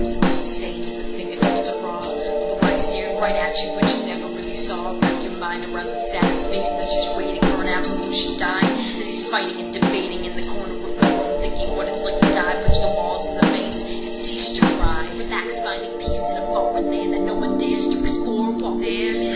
crimson was stained and the fingertips are raw. Blue eyes staring right at you, but you never really saw. Wrap your mind around the saddest face that's just waiting for an absolution dying, as he's fighting and debating in the corner of the room, thinking what it's like to die. Punch the walls and the veins and cease to cry. Relax, finding peace in a foreign land that no one dares to explore. While there's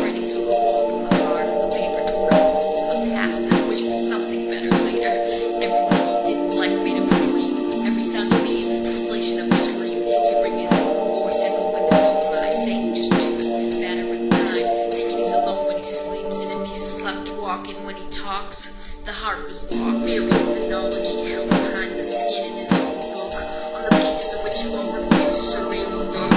writings on the wall, on the heart, on the paper, torn poems of the past, and wish for something better later. Everything he did in life made him a dream. Every sound he made, translation of a scream. Hearing his own voice echo with his own mind, saying just do it, matter of time. Thinking he's alone when he sleeps, and if he slept walking when he talks, the heart was locked. Weary of the knowledge he held behind the skin in his own book, on the pages of which he won't refuse to really look.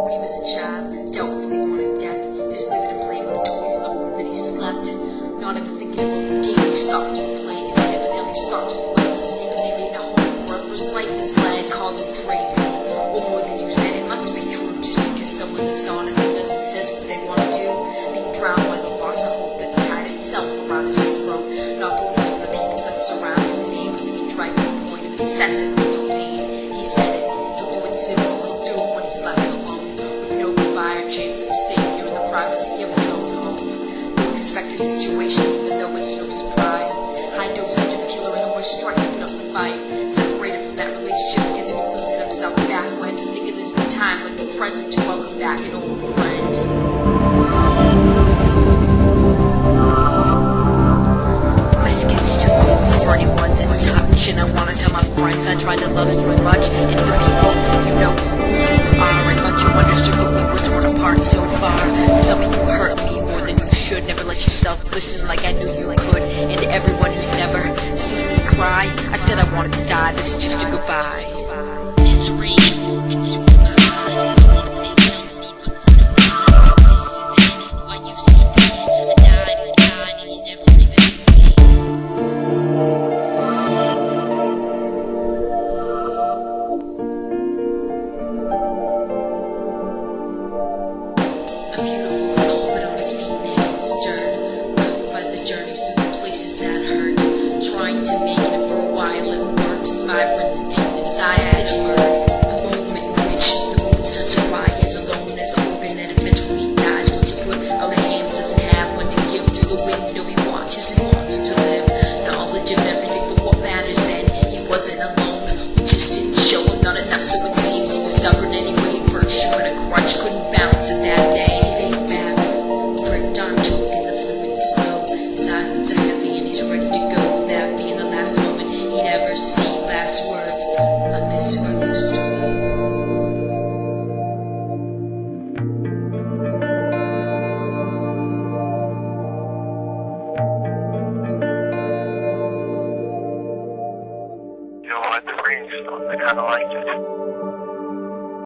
When he was a child, doubtfully wanted death, just living and playing with the toys in the room that he slept. Not ever thinking about the day he stopped to play. His head but nearly stopped to play sleep, and they made the whole world for his life is led. Called him crazy, or more than you said. It must be true, just because someone lives honest and doesn't says what they want to do. Being drowned by the loss of hope that's tied itself around his throat. Not believing in the people that surround his name, being tried to the point of incessant mental pain. He said it, he'll do it simple, he'll do it when he's left alone, with no goodbye or chance of savior in the privacy of his own home. No expected situation, even though it's no surprise. High dosage of a killer and a horse trying to put up the fight. Separated from that relationship because he was losing himself back when, thinking there's no time like the present to welcome back an old friend. My skin's too cold for anyone to touch, and I wanna tell my friends I tried to love too much. And the people, you know who you are. I thought you understood that we were torn apart so far. Some of you hurt me more than you should. Never let yourself listen like I knew you could. And to everyone who's never seen me cry, I said I wanted to die. This is just a goodbye. Misery. A beautiful soul, but on his feet and hands stirred, left by the journeys through the places that hurt. Trying to make it for a while, it worked. Its vibrance deep in his eyes did burn. A moment in which the moon starts to cry, as alone as the organ that eventually dies. Once you put out a hand, doesn't have one to give. Through the window he watches and wants him to live. Knowledge of everything, but what matters then? He wasn't alone. We just didn't show him, not enough, so it seems he was stubborn anyway. For sure, and a crutch couldn't balance it that day. I miss who I used to be. You know what, the rain stuff, I kinda like it.